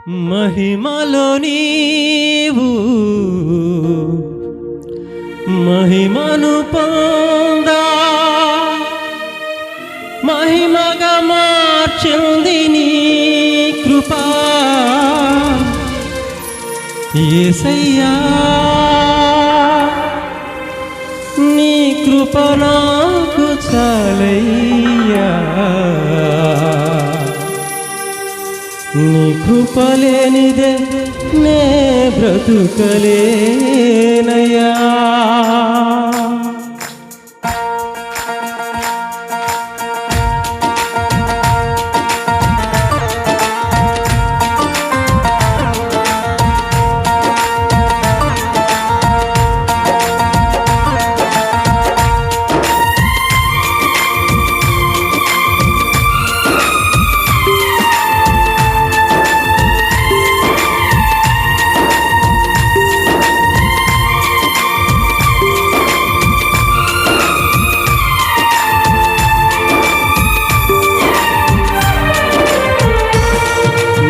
మహిమలో నీవు మహిమను పొందా మహిమగా మార్చింది నీ కృపా యేసయ్యా నీ కృప నాకు చాలయ్యా నీ కృప లేనిదే నే బ్రతుకలేనయ్యా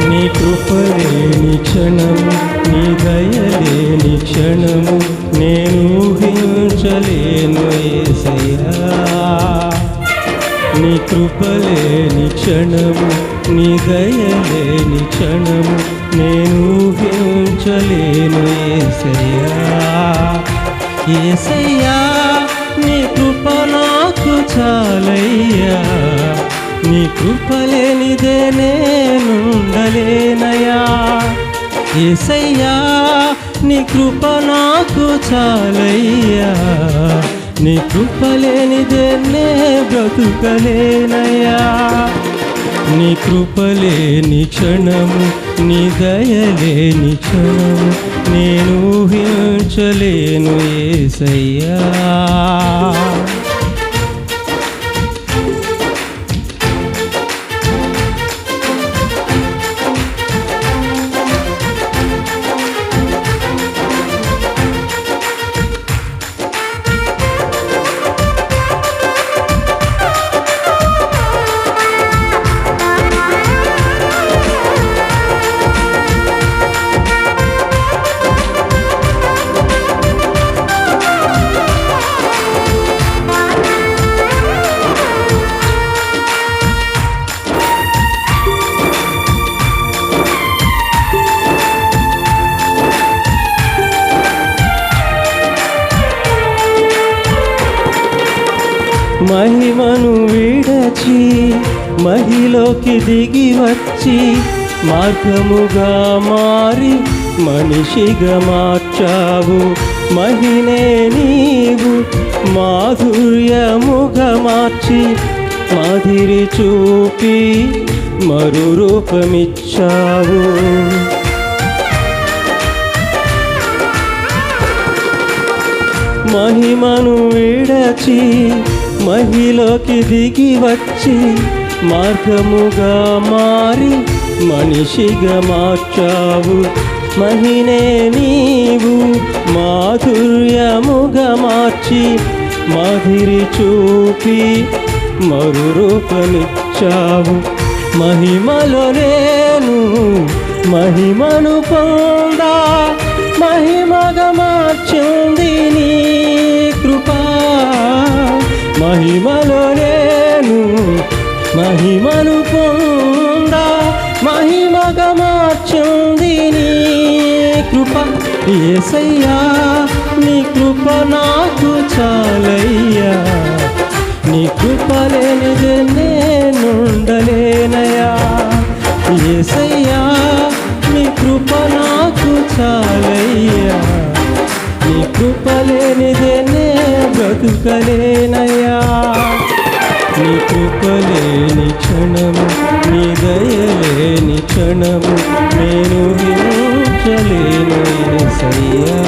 నీ కృపలేని క్షణము నీ దయలేని క్షణము నేను ఊహించలేను యేసయ్యా నీ కృపలేని క్షణము నీ దయలేని క్షణము నేను ఊహించలేను యేసయ్యా యేసయ్యా నీ కృప నాకు చాలయ్యా నీ కృప లేనిదే నేనుండలేనయ్యా యేసయ్యా నీ కృప నాకు చాలయ్యా నీ కృప లేనిదే నే బ్రతుకలేనయ్యా నీ కృప లేని క్షణము నీ దయలేని క్షణము నేను ఊహించలేను యేసయ్యా మహిమను విడచి మహిలోకి దిగి వచ్చి మార్గముగా మారి మనిషిగా మార్చావు మహినే నీవు మాధుర్యముగా మార్చి మాదిరి చూపి మరు రూపమిచ్చావు మహిమను విడచి మహిలోకి దిగి వచ్చి మార్గముగా మారి మనిషిగా మార్చావు మహినే నీవు మాధుర్యముగా మార్చి మాదిరి చూపి మరు రూపమిచ్చావు మహిమలో నేను మహిమను పొందా మహిమగా మార్చింది నీ కృపా మహిమలో నేను మహిమను పొందా మహిమగా మార్చింది నీ కృప యేసయ్యా నీ కృప నాకు చాలయ్యా నీ కృప లేనిదే నేనుండలేనయ్యా యేసయ్యా నీ కృప నాకు చాలయ్యా నీ కృప లేనిదే నే బ్రతుకలేనయ్యా నీ కృప లేని క్షణము నీ దయలేని క్షణము నేను హింసలేను యేసయ్యా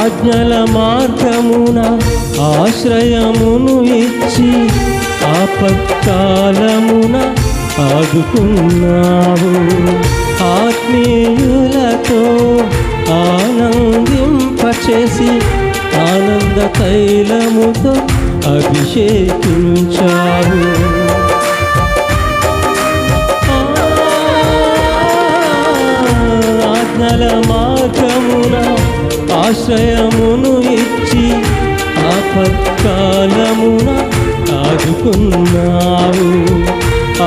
ఆజ్ఞల మార్గమున ఆశ్రయమును ఇచ్చి ఆపత్కాలమున ఆదుకున్నావు. ఆత్మీయులతో ఆనందింపచేసి ఆనంద తైలముతో అభిషేకించావు. ఆజ్ఞల మార్గమున ఆశ్రయమును ఇచ్చి ఆపత్కాలమున ఆదుకున్నావు.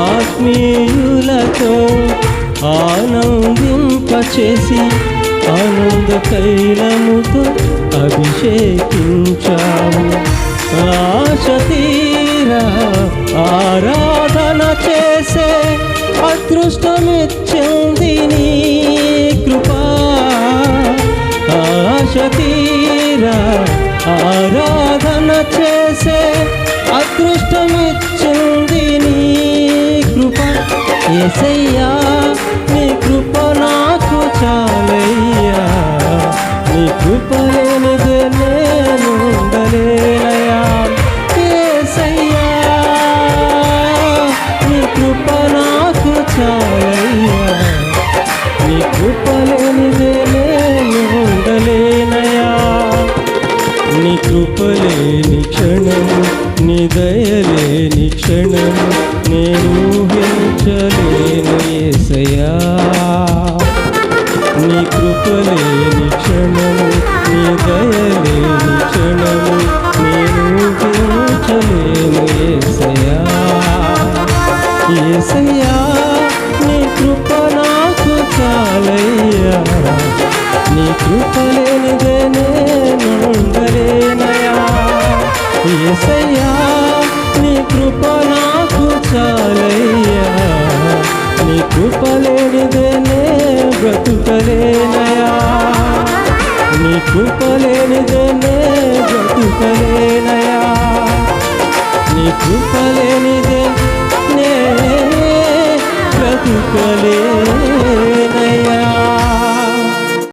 ఆత్మీయులతో ఆనందింపచేసి ఆనంద తైలముతో అభిషేకించావు. ఆశ తీరా ఆరాధన చేసే అదృష్టమిచ్చింది నీ కృపా. ఆశ తీరా ఆరాధన చేసే అదృష్టమిచ్చింది నీ కృప. యేసయ్యా నీ కృప నాకు చాలయ్యా, నీ కృప లేనిదే నేను ఉండలేనయ్యా. యేసయ్యా నీ కృప నాకు చాలయ్యా, నీ కృప లేనిదే నేను ఉండలేనయ్యా. నీ కృప లేని క్షణము, నీ దయలేని క్షణము నేను ఊహించలేను యేసయ్యా. నీ కృప లేని క్షణము, నీ దయలేని క్షణము నేను ఊహించలేను యేసయ్యా. యేసయ్యా నీ కృప నాకు చాలయ్యా, నీ కృప లేనిదే నేను ఉండలేనయ్యా. యేసయ్యా నీ కృప నాకు చాలయ్యా, నీ కృప లేనిదే నే బ్రతుకలేనయ్యా. నీ కృప లేనిదే నే బ్రతుకలేనయ్యా. నీ కృప